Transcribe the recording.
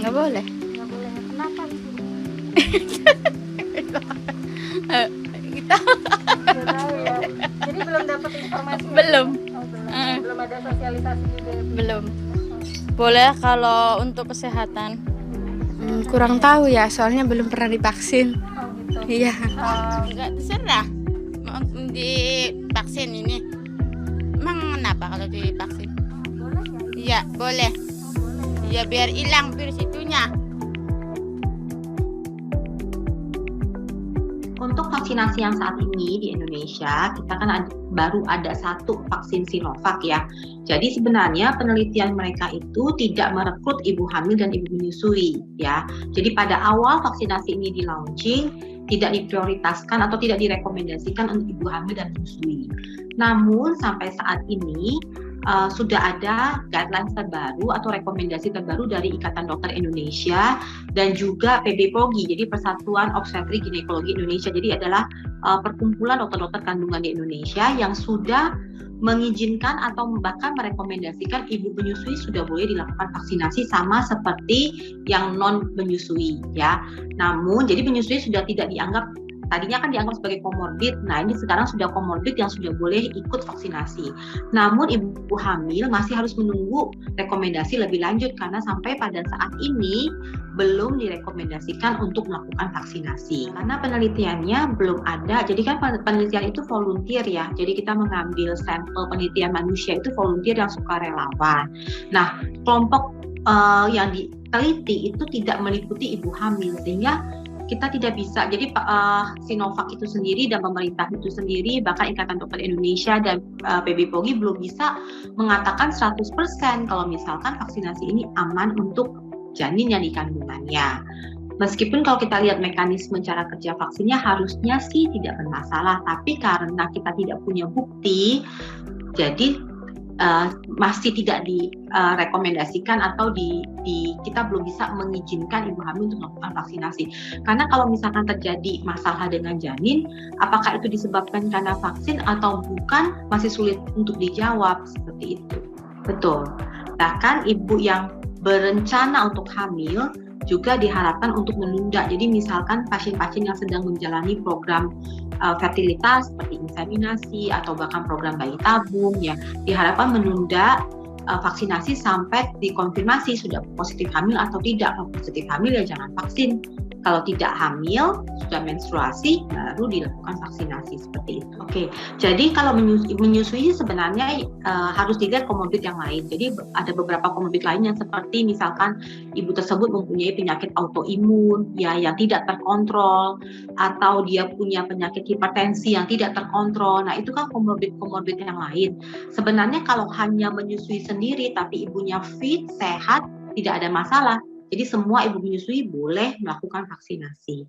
Nggak boleh. Nggak boleh. Kenapa gitu? Kita Nggak tahu ya. Jadi belum dapat informasi. belum. Oh, belum. Belum ada sosialisasi juga. Belum. Boleh kalau untuk kesehatan. Kurang tahu ya, soalnya belum pernah divaksin. Oh gitu. Iya. Enggak terserah. Mau divaksin ini. Emang kenapa kalau divaksin? Boleh ya? Iya, boleh. Iya, biar hilang virus itunya. Untuk vaksinasi yang saat ini di Indonesia, kita kan baru ada satu vaksin Sinovac ya. Jadi sebenarnya penelitian mereka itu tidak merekrut ibu hamil dan ibu menyusui ya. Jadi pada awal vaksinasi ini di launching, tidak diprioritaskan atau tidak direkomendasikan untuk ibu hamil dan menyusui. Namun sampai saat ini sudah ada guidelines terbaru atau rekomendasi terbaru dari Ikatan Dokter Indonesia dan juga PBPOGI, jadi Persatuan Obstetrik Ginekologi Indonesia. Jadi adalah perkumpulan dokter-dokter kandungan di Indonesia yang sudah mengizinkan atau bahkan merekomendasikan ibu menyusui sudah boleh dilakukan vaksinasi sama seperti yang non menyusui ya. Namun jadi menyusui sudah tidak dianggap, tadinya kan dianggap sebagai komorbid, nah ini sekarang sudah komorbid yang sudah boleh ikut vaksinasi. Namun ibu hamil masih harus menunggu rekomendasi lebih lanjut karena sampai pada saat ini belum direkomendasikan untuk melakukan vaksinasi. Karena penelitiannya belum ada, jadi kan penelitian itu volunteer ya, jadi kita mengambil sampel penelitian manusia itu volunteer yang sukarelawan. Nah, kelompok yang diteliti itu tidak meliputi ibu hamil, sehingga kita tidak bisa, jadi Sinovac itu sendiri dan pemerintah itu sendiri, bahkan Ikatan Dokter Indonesia dan PBPOGI belum bisa mengatakan 100% kalau misalkan vaksinasi ini aman untuk janin yang di kandungannya. Meskipun kalau kita lihat mekanisme cara kerja vaksinnya harusnya sih tidak bermasalah, tapi karena kita tidak punya bukti, jadi masih tidak direkomendasikan atau kita belum bisa mengizinkan ibu hamil untuk melakukan vaksinasi. Karena kalau misalkan terjadi masalah dengan janin, apakah itu disebabkan karena vaksin atau bukan, masih sulit untuk dijawab seperti itu. Betul. Bahkan ibu yang berencana untuk hamil juga diharapkan untuk menunda. Jadi misalkan pasien-pasien yang sedang menjalani program fertilitas seperti inseminasi atau bahkan program bayi tabung ya, diharapkan menunda vaksinasi sampai dikonfirmasi sudah positif hamil atau tidak. Kalau positif hamil ya jangan vaksin. Kalau tidak hamil, sudah menstruasi, baru dilakukan vaksinasi seperti itu. Oke, jadi kalau menyusui sebenarnya harus dilihat komorbid yang lain. Jadi ada beberapa komorbid lain yang seperti misalkan ibu tersebut mempunyai penyakit autoimun ya yang tidak terkontrol, atau dia punya penyakit hipertensi yang tidak terkontrol. Nah, itu kan komorbid yang lain. Sebenarnya kalau hanya menyusui sendiri tapi ibunya fit, sehat, tidak ada masalah. Jadi semua ibu menyusui boleh melakukan vaksinasi.